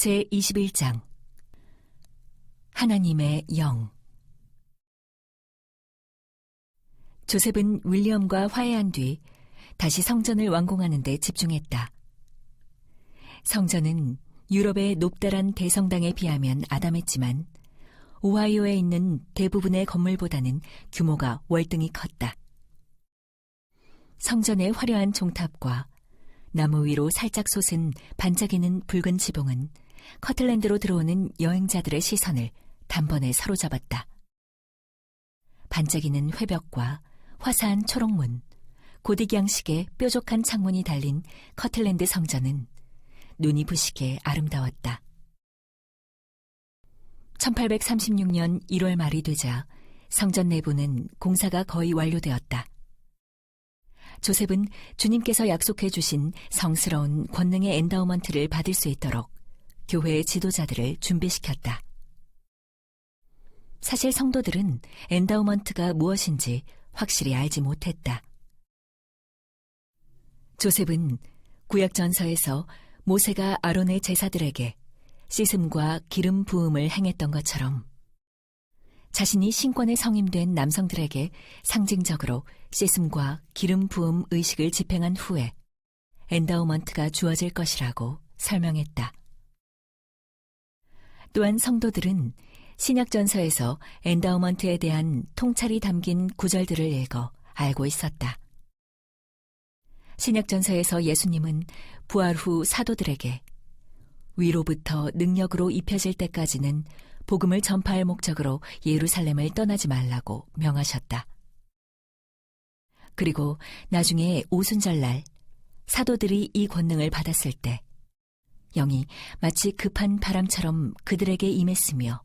제21장 하나님의 영. 조셉은 윌리엄과 화해한 뒤 다시 성전을 완공하는 데 집중했다. 성전은 유럽의 높다란 대성당에 비하면 아담했지만 오하이오에 있는 대부분의 건물보다는 규모가 월등히 컸다. 성전의 화려한 종탑과 나무 위로 살짝 솟은 반짝이는 붉은 지붕은 커틀랜드로 들어오는 여행자들의 시선을 단번에 사로잡았다. 반짝이는 회벽과 화사한 초록문, 고딕 양식의 뾰족한 창문이 달린 커틀랜드 성전은 눈이 부시게 아름다웠다. 1836년 1월 말이 되자 성전 내부는 공사가 거의 완료되었다. 조셉은 주님께서 약속해 주신 성스러운 권능의 엔다우먼트를 받을 수 있도록 교회의 지도자들을 준비시켰다. 사실 성도들은 엔다우먼트가 무엇인지 확실히 알지 못했다. 조셉은 구약전서에서 모세가 아론의 제사들에게 씻음과 기름 부음을 행했던 것처럼 자신이 신권에 성임된 남성들에게 상징적으로 씻음과 기름 부음 의식을 집행한 후에 엔다우먼트가 주어질 것이라고 설명했다. 또한 성도들은 신약전서에서 엔다우먼트에 대한 통찰이 담긴 구절들을 읽어 알고 있었다. 신약전서에서 예수님은 부활 후 사도들에게 위로부터 능력으로 입혀질 때까지는 복음을 전파할 목적으로 예루살렘을 떠나지 말라고 명하셨다. 그리고 나중에 오순절날 사도들이 이 권능을 받았을 때 영이 마치 급한 바람처럼 그들에게 임했으며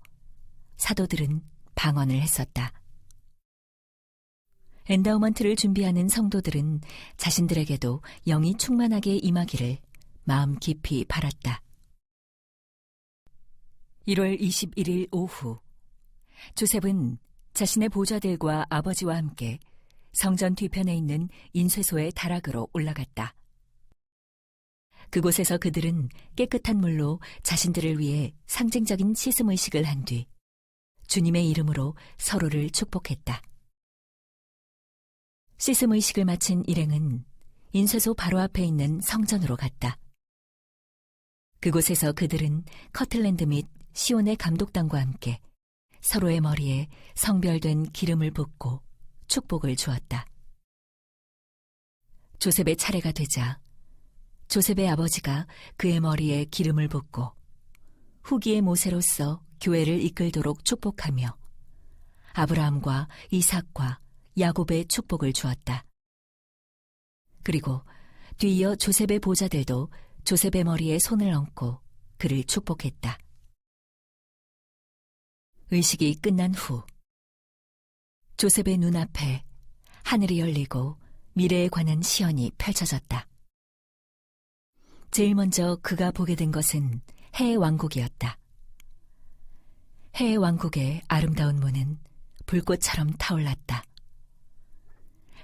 사도들은 방언을 했었다. 엔다우먼트를 준비하는 성도들은 자신들에게도 영이 충만하게 임하기를 마음 깊이 바랐다. 1월 21일 오후, 조셉은 자신의 보좌들과 아버지와 함께 성전 뒤편에 있는 인쇄소의 다락으로 올라갔다. 그곳에서 그들은 깨끗한 물로 자신들을 위해 상징적인 씻음의식을 한 뒤 주님의 이름으로 서로를 축복했다. 씻음의식을 마친 일행은 인쇄소 바로 앞에 있는 성전으로 갔다. 그곳에서 그들은 커틀랜드 및 시온의 감독단과 함께 서로의 머리에 성별된 기름을 붓고 축복을 주었다. 조셉의 차례가 되자 조셉의 아버지가 그의 머리에 기름을 붓고 후기의 모세로서 교회를 이끌도록 축복하며 아브라함과 이삭과 야곱의 축복을 주었다. 그리고 뒤이어 조셉의 보좌들도 조셉의 머리에 손을 얹고 그를 축복했다. 의식이 끝난 후 조셉의 눈앞에 하늘이 열리고 미래에 관한 시연이 펼쳐졌다. 제일 먼저 그가 보게 된 것은 해의 왕국이었다. 해의 왕국의 아름다운 문은 불꽃처럼 타올랐다.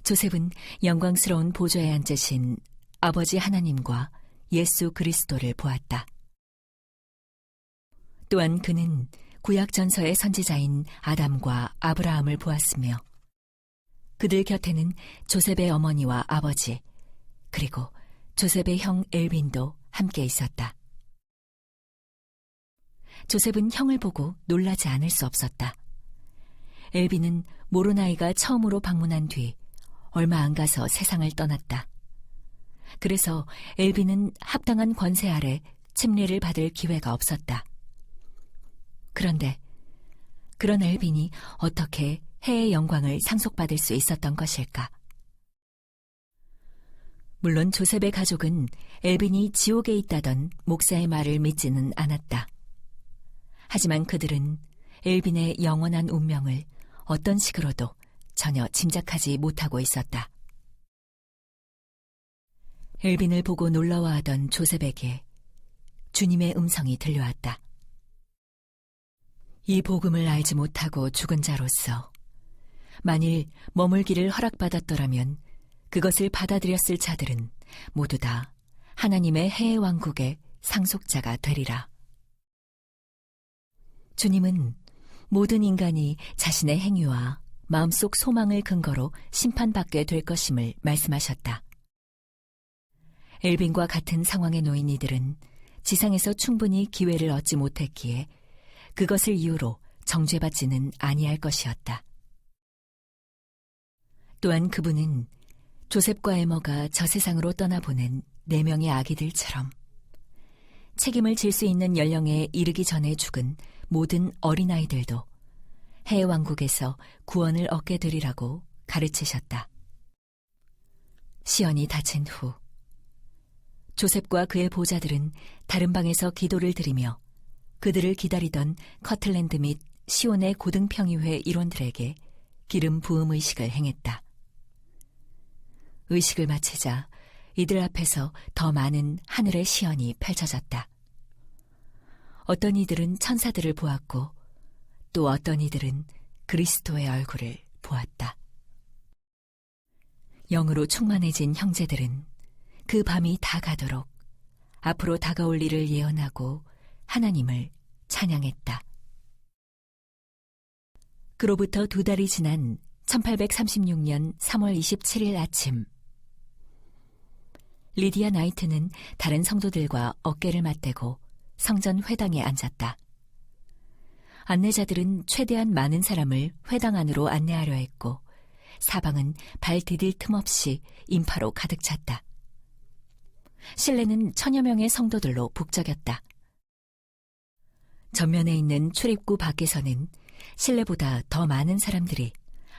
조셉은 영광스러운 보좌에 앉으신 아버지 하나님과 예수 그리스도를 보았다. 또한 그는 구약전서의 선지자인 아담과 아브라함을 보았으며 그들 곁에는 조셉의 어머니와 아버지 그리고 조셉의 형 엘빈도 함께 있었다. 조셉은 형을 보고 놀라지 않을 수 없었다. 엘빈은 모로나이가 처음으로 방문한 뒤 얼마 안 가서 세상을 떠났다. 그래서 엘빈은 합당한 권세 아래 침례를 받을 기회가 없었다. 그런데 그런 엘빈이 어떻게 해의 영광을 상속받을 수 있었던 것일까? 물론 조셉의 가족은 엘빈이 지옥에 있다던 목사의 말을 믿지는 않았다. 하지만 그들은 엘빈의 영원한 운명을 어떤 식으로도 전혀 짐작하지 못하고 있었다. 엘빈을 보고 놀라워하던 조셉에게 주님의 음성이 들려왔다. 이 복음을 알지 못하고 죽은 자로서 만일 머물기를 허락받았더라면 그것을 받아들였을 자들은 모두 다 하나님의 해의 왕국의 상속자가 되리라. 주님은 모든 인간이 자신의 행위와 마음속 소망을 근거로 심판받게 될 것임을 말씀하셨다. 엘빈과 같은 상황에 놓인 이들은 지상에서 충분히 기회를 얻지 못했기에 그것을 이유로 정죄받지는 아니할 것이었다. 또한 그분은 조셉과 에머가 저 세상으로 떠나보낸 4명의 아기들처럼 책임을 질 수 있는 연령에 이르기 전에 죽은 모든 어린아이들도 해 왕국에서 구원을 얻게 되리라고 가르치셨다. 시온이 다친 후 조셉과 그의 보좌들은 다른 방에서 기도를 드리며 그들을 기다리던 커틀랜드 및 시온의 고등평의회 일원들에게 기름 부음 의식을 행했다. 의식을 마치자 이들 앞에서 더 많은 하늘의 시연이 펼쳐졌다. 어떤 이들은 천사들을 보았고 또 어떤 이들은 그리스도의 얼굴을 보았다. 영으로 충만해진 형제들은 그 밤이 다 가도록 앞으로 다가올 일을 예언하고 하나님을 찬양했다. 그로부터 2달이 지난 1836년 3월 27일 아침, 리디아 나이트는 다른 성도들과 어깨를 맞대고 성전 회당에 앉았다. 안내자들은 최대한 많은 사람을 회당 안으로 안내하려 했고 사방은 발 디딜 틈 없이 인파로 가득 찼다. 실내는 1000여 명의 성도들로 북적였다. 전면에 있는 출입구 밖에서는 실내보다 더 많은 사람들이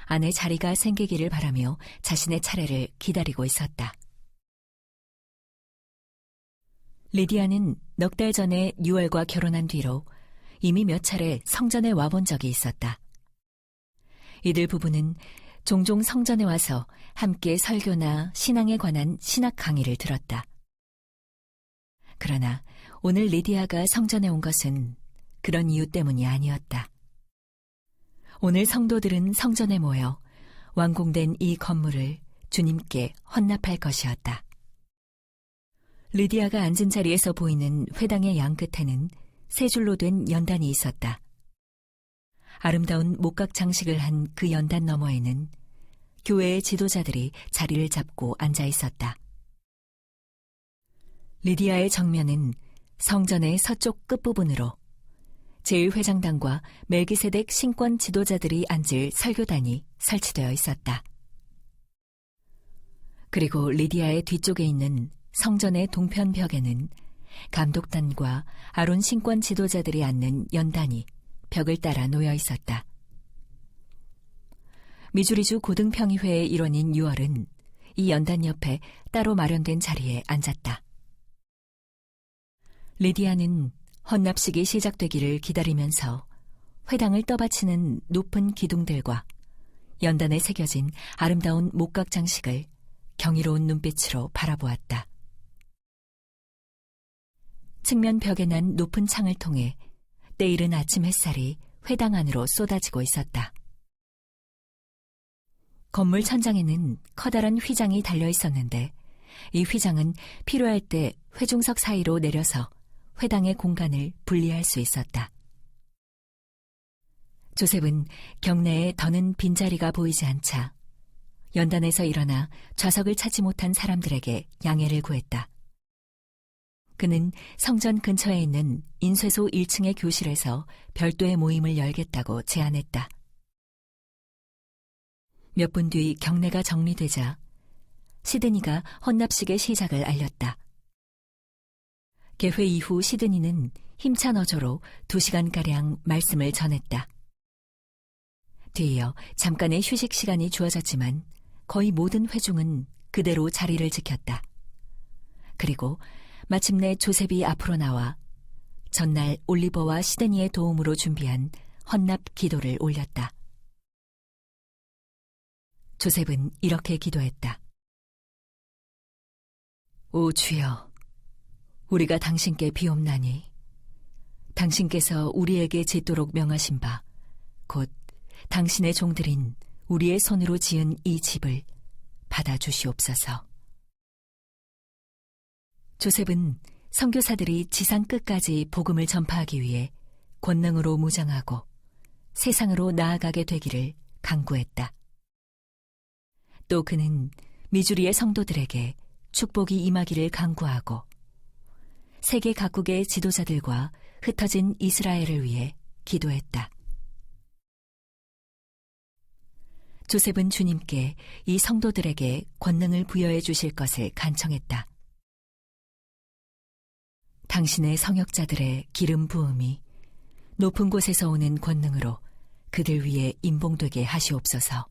안에 자리가 생기기를 바라며 자신의 차례를 기다리고 있었다. 리디아는 넉 달 전에 뉴얼과 결혼한 뒤로 이미 몇 차례 성전에 와본 적이 있었다. 이들 부부는 종종 성전에 와서 함께 설교나 신앙에 관한 신학 강의를 들었다. 그러나 오늘 리디아가 성전에 온 것은 그런 이유 때문이 아니었다. 오늘 성도들은 성전에 모여 완공된 이 건물을 주님께 헌납할 것이었다. 리디아가 앉은 자리에서 보이는 회당의 양끝에는 3줄로 된 연단이 있었다. 아름다운 목각 장식을 한 그 연단 너머에는 교회의 지도자들이 자리를 잡고 앉아 있었다. 리디아의 정면은 성전의 서쪽 끝부분으로 제1회장단과 멜기세덱 신권 지도자들이 앉을 설교단이 설치되어 있었다. 그리고 리디아의 뒤쪽에 있는 성전의 동편 벽에는 감독단과 아론 신권 지도자들이 앉는 연단이 벽을 따라 놓여 있었다. 미주리주 고등평의회의 일원인 유얼은 이 연단 옆에 따로 마련된 자리에 앉았다. 리디아는 헌납식이 시작되기를 기다리면서 회당을 떠받치는 높은 기둥들과 연단에 새겨진 아름다운 목각 장식을 경이로운 눈빛으로 바라보았다. 측면 벽에 난 높은 창을 통해 때이른 아침 햇살이 회당 안으로 쏟아지고 있었다. 건물 천장에는 커다란 휘장이 달려 있었는데 이 휘장은 필요할 때 회중석 사이로 내려서 회당의 공간을 분리할 수 있었다. 조셉은 경내에 더는 빈자리가 보이지 않자 연단에서 일어나 좌석을 찾지 못한 사람들에게 양해를 구했다. 그는 성전 근처에 있는 인쇄소 1층의 교실에서 별도의 모임을 열겠다고 제안했다. 몇 분 뒤 경례가 정리되자 시드니가 헌납식의 시작을 알렸다. 개회 이후 시드니는 힘찬 어조로 2시간가량 말씀을 전했다. 뒤이어 잠깐의 휴식 시간이 주어졌지만 거의 모든 회중은 그대로 자리를 지켰다. 그리고 마침내 조셉이 앞으로 나와 전날 올리버와 시드니의 도움으로 준비한 헌납 기도를 올렸다. 조셉은 이렇게 기도했다. 오 주여, 우리가 당신께 비옵나니 당신께서 우리에게 짓도록 명하신 바 곧 당신의 종들인 우리의 손으로 지은 이 집을 받아주시옵소서. 조셉은 선교사들이 지상 끝까지 복음을 전파하기 위해 권능으로 무장하고 세상으로 나아가게 되기를 간구했다. 또 그는 미주리의 성도들에게 축복이 임하기를 간구하고 세계 각국의 지도자들과 흩어진 이스라엘을 위해 기도했다. 조셉은 주님께 이 성도들에게 권능을 부여해 주실 것을 간청했다. 당신의 성역자들의 기름 부음이 높은 곳에서 오는 권능으로 그들 위에 임봉되게 하시옵소서.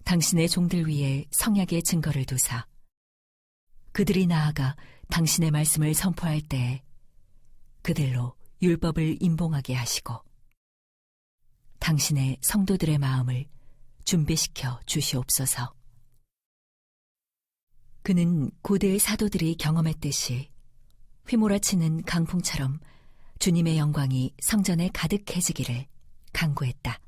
당신의 종들 위에 성약의 증거를 두사 그들이 나아가 당신의 말씀을 선포할 때에 그들로 율법을 임봉하게 하시고 당신의 성도들의 마음을 준비시켜 주시옵소서. 그는 고대의 사도들이 경험했듯이 휘몰아치는 강풍처럼 주님의 영광이 성전에 가득해지기를 간구했다.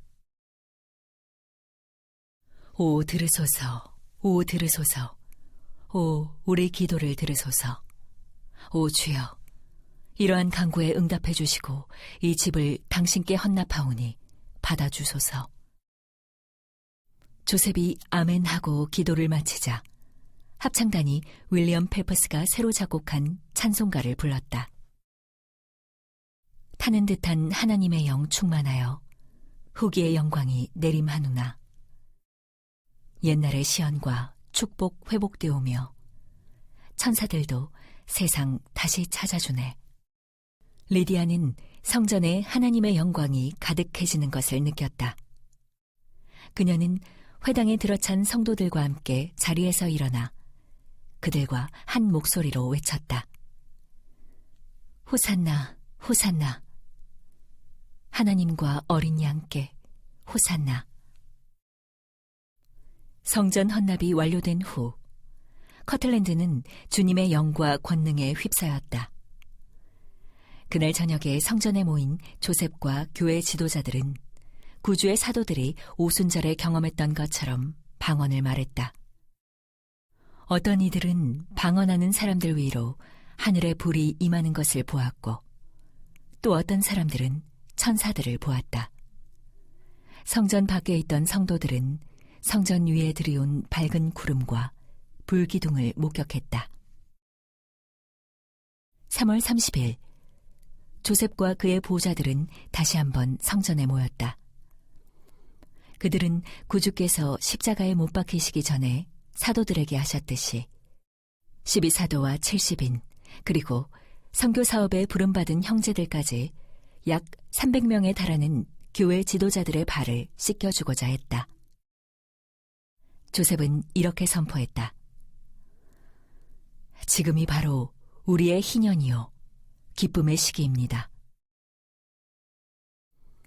오 들으소서, 오 들으소서, 오 우리 기도를 들으소서. 오 주여, 이러한 간구에 응답해 주시고 이 집을 당신께 헌납하오니 받아주소서. 조셉이 아멘하고 기도를 마치자 합창단이 윌리엄 펠퍼스가 새로 작곡한 찬송가를 불렀다. 타는 듯한 하나님의 영 충만하여 후기의 영광이 내림하누나. 옛날의 시연과 축복 회복되오며 천사들도 세상 다시 찾아주네. 리디아는 성전에 하나님의 영광이 가득해지는 것을 느꼈다. 그녀는 회당에 들어찬 성도들과 함께 자리에서 일어나 그들과 한 목소리로 외쳤다. 호산나, 호산나. 하나님과 어린 양께 호산나. 성전 헌납이 완료된 후 커틀랜드는 주님의 영과 권능에 휩싸였다. 그날 저녁에 성전에 모인 조셉과 교회 지도자들은 구주의 사도들이 오순절에 경험했던 것처럼 방언을 말했다. 어떤 이들은 방언하는 사람들 위로 하늘의 불이 임하는 것을 보았고 또 어떤 사람들은 천사들을 보았다. 성전 밖에 있던 성도들은 성전 위에 들이온 밝은 구름과 불기둥을 목격했다. 3월 30일 조셉과 그의 보좌들은 다시 한번 성전에 모였다. 그들은 구주께서 십자가에 못 박히시기 전에 사도들에게 하셨듯이 12사도와 70인 그리고 선교 사업에 부름받은 형제들까지 약 300명에 달하는 교회 지도자들의 발을 씻겨주고자 했다. 조셉은 이렇게 선포했다. 지금이 바로 우리의 희년이요 기쁨의 시기입니다.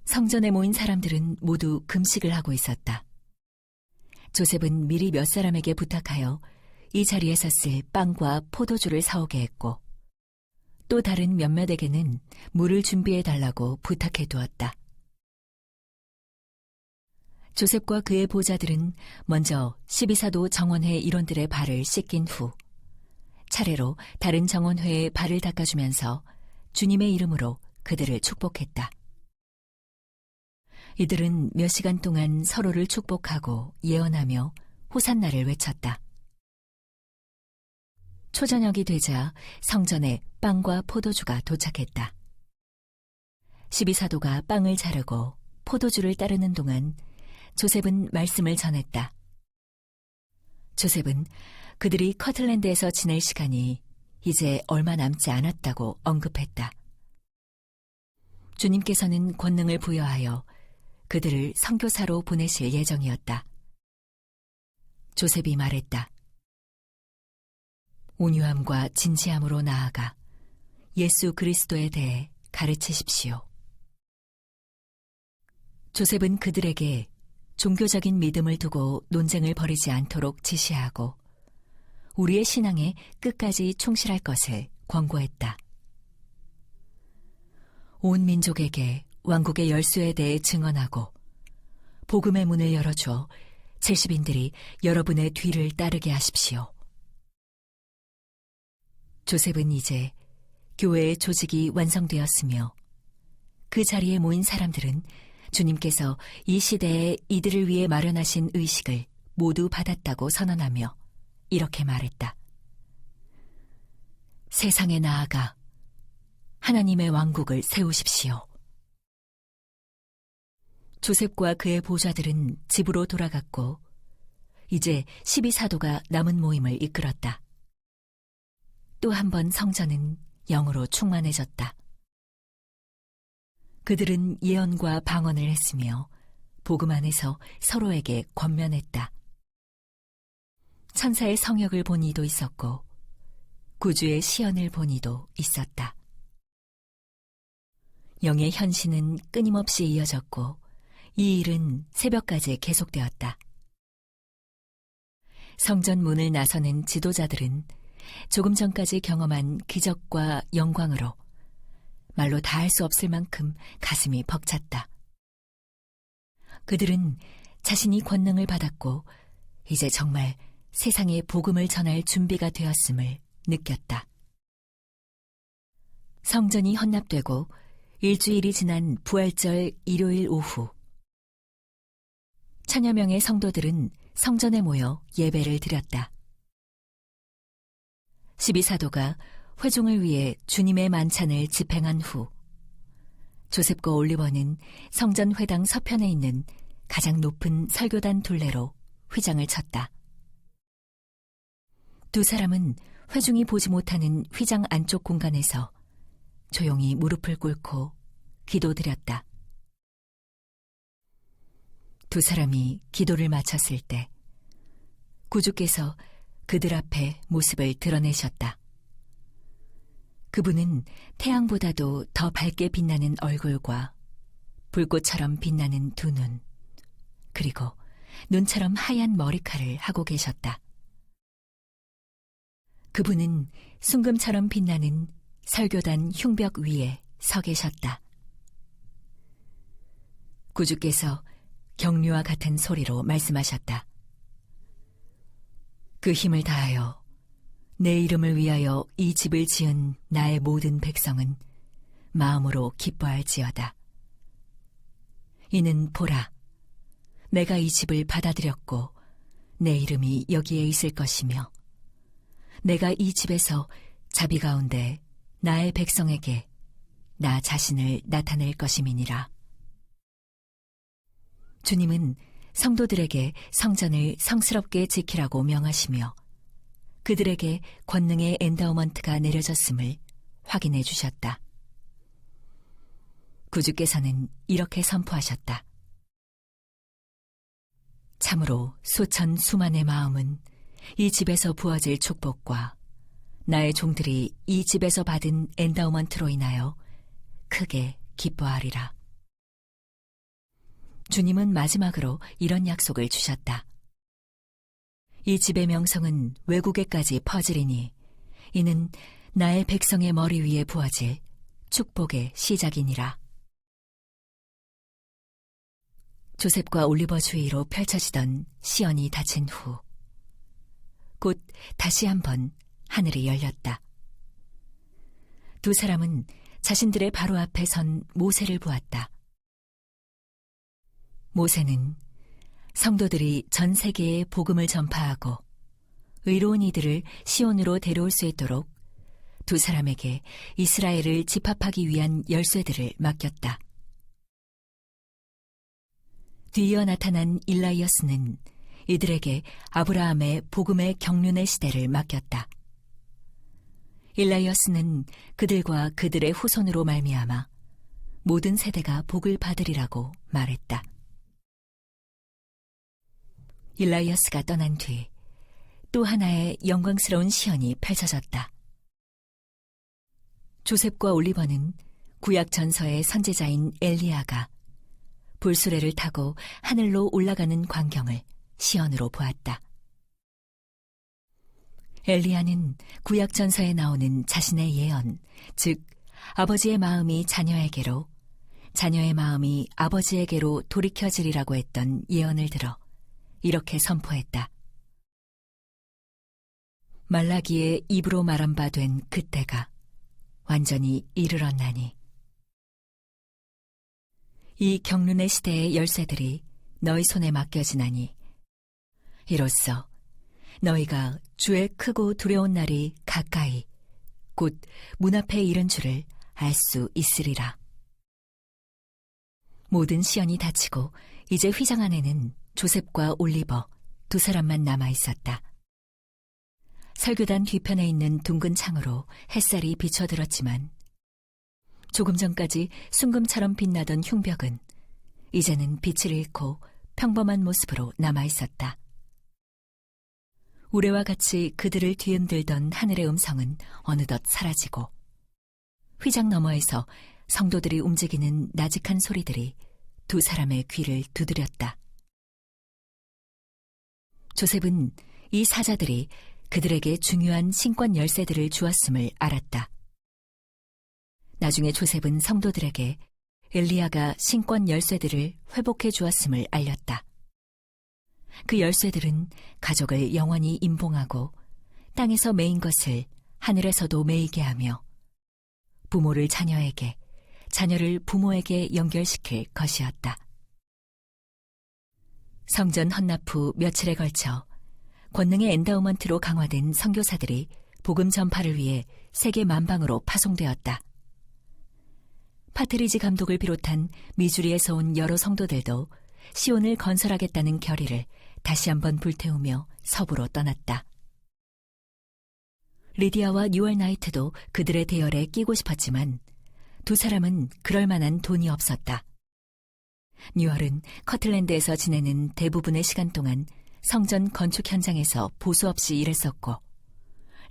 성전에 모인 사람들은 모두 금식을 하고 있었다. 조셉은 미리 몇 사람에게 부탁하여 이 자리에서 쓸 빵과 포도주를 사오게 했고 또 다른 몇몇에게는 물을 준비해달라고 부탁해 두었다. 조셉과 그의 보좌들은 먼저 12사도 정원회 일원들의 발을 씻긴 후 차례로 다른 정원회의 발을 닦아주면서 주님의 이름으로 그들을 축복했다. 이들은 몇 시간 동안 서로를 축복하고 예언하며 호산나를 외쳤다. 초저녁이 되자 성전에 빵과 포도주가 도착했다. 12사도가 빵을 자르고 포도주를 따르는 동안 조셉은 말씀을 전했다. 조셉은 그들이 커틀랜드에서 지낼 시간이 이제 얼마 남지 않았다고 언급했다. 주님께서는 권능을 부여하여 그들을 선교사로 보내실 예정이었다. 조셉이 말했다. 온유함과 진지함으로 나아가 예수 그리스도에 대해 가르치십시오. 조셉은 그들에게 종교적인 믿음을 두고 논쟁을 벌이지 않도록 지시하고 우리의 신앙에 끝까지 충실할 것을 권고했다. 온 민족에게 왕국의 열수에 대해 증언하고 복음의 문을 열어주어 70인들이 여러분의 뒤를 따르게 하십시오. 조셉은 이제 교회의 조직이 완성되었으며 그 자리에 모인 사람들은 주님께서 이 시대에 이들을 위해 마련하신 의식을 모두 받았다고 선언하며 이렇게 말했다. 세상에 나아가 하나님의 왕국을 세우십시오. 조셉과 그의 보좌들은 집으로 돌아갔고 이제 12사도가 남은 모임을 이끌었다. 또 한 번 성전은 영으로 충만해졌다. 그들은 예언과 방언을 했으며 복음 안에서 서로에게 권면했다. 천사의 성역을 본 이도 있었고 구주의 시연을 본 이도 있었다. 영의 현신은 끊임없이 이어졌고 이 일은 새벽까지 계속되었다. 성전 문을 나서는 지도자들은 조금 전까지 경험한 기적과 영광으로 말로 다할 수 없을 만큼 가슴이 벅찼다. 그들은 자신이 권능을 받았고 이제 정말 세상에 복음을 전할 준비가 되었음을 느꼈다. 성전이 헌납되고 일주일이 지난 부활절 일요일 오후, 천여 명의 성도들은 성전에 모여 예배를 드렸다. 12사도가 회중을 위해 주님의 만찬을 집행한 후 조셉과 올리버는 성전 회당 서편에 있는 가장 높은 설교단 둘레로 휘장을 쳤다. 두 사람은 회중이 보지 못하는 휘장 안쪽 공간에서 조용히 무릎을 꿇고 기도드렸다. 두 사람이 기도를 마쳤을 때 구주께서 그들 앞에 모습을 드러내셨다. 그분은 태양보다도 더 밝게 빛나는 얼굴과 불꽃처럼 빛나는 두 눈, 그리고 눈처럼 하얀 머리카락을 하고 계셨다. 그분은 순금처럼 빛나는 설교단 흉벽 위에 서 계셨다. 구주께서 경류와 같은 소리로 말씀하셨다. 그 힘을 다하여 내 이름을 위하여 이 집을 지은 나의 모든 백성은 마음으로 기뻐할지어다. 이는 보라, 내가 이 집을 받아들였고 내 이름이 여기에 있을 것이며 내가 이 집에서 자비 가운데 나의 백성에게 나 자신을 나타낼 것임이니라. 주님은 성도들에게 성전을 성스럽게 지키라고 명하시며 그들에게 권능의 엔다우먼트가 내려졌음을 확인해 주셨다. 구주께서는 이렇게 선포하셨다. 참으로 소천 수만의 마음은 이 집에서 부어질 축복과 나의 종들이 이 집에서 받은 엔다우먼트로 인하여 크게 기뻐하리라. 주님은 마지막으로 이런 약속을 주셨다. 이 집의 명성은 외국에까지 퍼지리니 이는 나의 백성의 머리 위에 부어질 축복의 시작이니라. 조셉과 올리버 주위로 펼쳐지던 시연이 닫힌 후 곧 다시 한번 하늘이 열렸다. 두 사람은 자신들의 바로 앞에 선 모세를 보았다. 모세는 성도들이 전 세계에 복음을 전파하고 의로운 이들을 시온으로 데려올 수 있도록 두 사람에게 이스라엘을 집합하기 위한 열쇠들을 맡겼다. 뒤이어 나타난 일라이어스는 이들에게 아브라함의 복음의 경륜의 시대를 맡겼다. 일라이어스는 그들과 그들의 후손으로 말미암아 모든 세대가 복을 받으리라고 말했다. 일라이어스가 떠난 뒤 또 하나의 영광스러운 시연이 펼쳐졌다. 조셉과 올리버는 구약 전서의 선지자인 엘리야가 불수레를 타고 하늘로 올라가는 광경을 시연으로 보았다. 엘리야는 구약 전서에 나오는 자신의 예언, 즉 아버지의 마음이 자녀에게로, 자녀의 마음이 아버지에게로 돌이켜지리라고 했던 예언을 들어 이렇게 선포했다. 말라기의 입으로 말한 바 된 그때가 완전히 이르렀나니 이 경륜의 시대의 열쇠들이 너희 손에 맡겨지나니 이로써 너희가 주의 크고 두려운 날이 가까이 곧 문 앞에 이른 줄을 알 수 있으리라. 모든 시연이 닫히고 이제 휘장 안에는 조셉과 올리버 두 사람만 남아 있었다. 설교단 뒤편에 있는 둥근 창으로 햇살이 비춰들었지만 조금 전까지 순금처럼 빛나던 흉벽은 이제는 빛을 잃고 평범한 모습으로 남아 있었다. 우레와 같이 그들을 뒤흔들던 하늘의 음성은 어느덧 사라지고 휘장 너머에서 성도들이 움직이는 나직한 소리들이 두 사람의 귀를 두드렸다. 조셉은 이 사자들이 그들에게 중요한 신권 열쇠들을 주었음을 알았다. 나중에 조셉은 성도들에게 엘리야가 신권 열쇠들을 회복해 주었음을 알렸다. 그 열쇠들은 가족을 영원히 임봉하고 땅에서 매인 것을 하늘에서도 매이게 하며 부모를 자녀에게, 자녀를 부모에게 연결시킬 것이었다. 성전 헌납 후 며칠에 걸쳐 권능의 엔다우먼트로 강화된 선교사들이 복음 전파를 위해 세계 만방으로 파송되었다. 파트리지 감독을 비롯한 미주리에서 온 여러 성도들도 시온을 건설하겠다는 결의를 다시 한번 불태우며 서부로 떠났다. 리디아와 뉴얼 나이트도 그들의 대열에 끼고 싶었지만 두 사람은 그럴 만한 돈이 없었다. 뉴얼은 커틀랜드에서 지내는 대부분의 시간 동안 성전 건축 현장에서 보수 없이 일했었고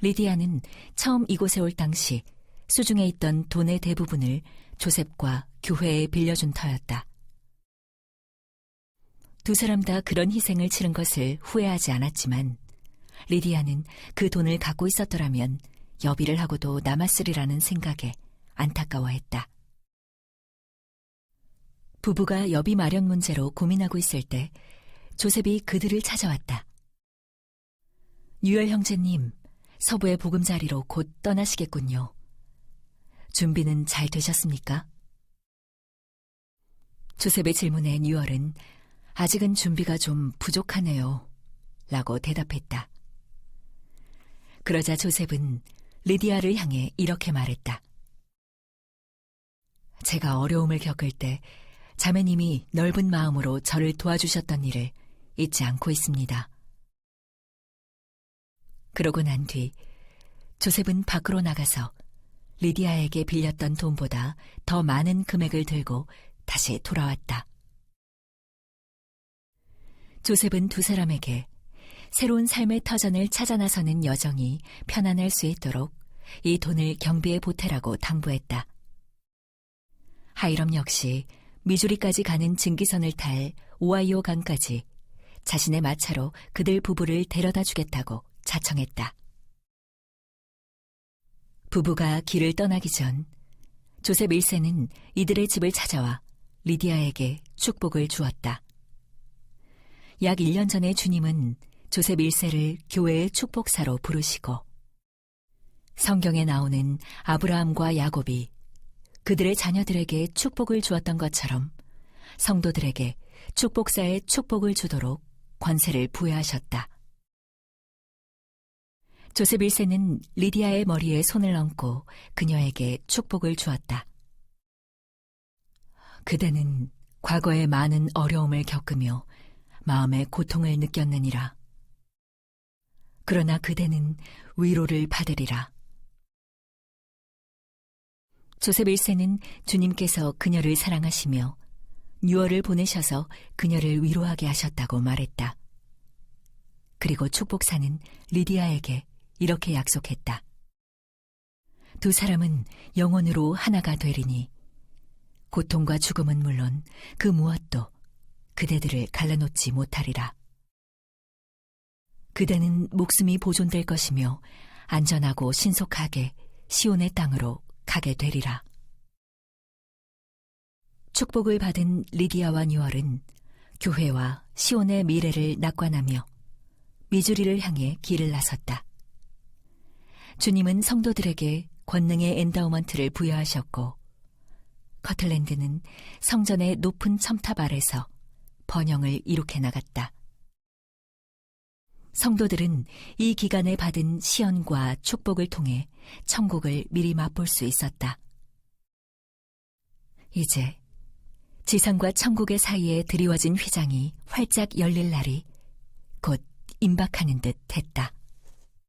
리디아는 처음 이곳에 올 당시 수중에 있던 돈의 대부분을 조셉과 교회에 빌려준 터였다. 두 사람 다 그런 희생을 치른 것을 후회하지 않았지만 리디아는 그 돈을 갖고 있었더라면 여비를 하고도 남았으리라는 생각에 안타까워했다. 부부가 여비 마련 문제로 고민하고 있을 때 조셉이 그들을 찾아왔다. 뉴얼 형제님, 서부의 보금자리로 곧 떠나시겠군요. 준비는 잘 되셨습니까? 조셉의 질문에 뉴얼은 아직은 준비가 좀 부족하네요. 라고 대답했다. 그러자 조셉은 리디아를 향해 이렇게 말했다. 제가 어려움을 겪을 때 자매님이 넓은 마음으로 저를 도와주셨던 일을 잊지 않고 있습니다. 그러고 난 뒤 조셉은 밖으로 나가서 리디아에게 빌렸던 돈보다 더 많은 금액을 들고 다시 돌아왔다. 조셉은 두 사람에게 새로운 삶의 터전을 찾아 나서는 여정이 편안할 수 있도록 이 돈을 경비에 보태라고 당부했다. 하이럼 역시 미주리까지 가는 증기선을 탈 오하이오 강까지 자신의 마차로 그들 부부를 데려다 주겠다고 자청했다. 부부가 길을 떠나기 전 조셉 1세는 이들의 집을 찾아와 리디아에게 축복을 주었다. 약 1년 전에 주님은 조셉 1세를 교회의 축복사로 부르시고 성경에 나오는 아브라함과 야곱이 그들의 자녀들에게 축복을 주었던 것처럼 성도들에게 축복사의 축복을 주도록 권세를 부여하셨다. 조셉 1세는 리디아의 머리에 손을 얹고 그녀에게 축복을 주었다. 그대는 과거에 많은 어려움을 겪으며 마음의 고통을 느꼈느니라. 그러나 그대는 위로를 받으리라. 조셉 1세는 주님께서 그녀를 사랑하시며 유월을 보내셔서 그녀를 위로하게 하셨다고 말했다. 그리고 축복사는 리디아에게 이렇게 약속했다. 두 사람은 영원으로 하나가 되리니 고통과 죽음은 물론 그 무엇도 그대들을 갈라놓지 못하리라. 그대는 목숨이 보존될 것이며 안전하고 신속하게 시온의 땅으로 가게 되리라. 축복을 받은 리디아와 뉴얼은 교회와 시온의 미래를 낙관하며 미주리를 향해 길을 나섰다. 주님은 성도들에게 권능의 엔다우먼트를 부여하셨고 커틀랜드는 성전의 높은 첨탑 아래서 번영을 이룩해 나갔다. 성도들은 이 기간에 받은 시연과 축복을 통해 천국을 미리 맛볼 수 있었다. 이제 지상과 천국의 사이에 드리워진 휘장이 활짝 열릴 날이 곧 임박하는 듯 했다.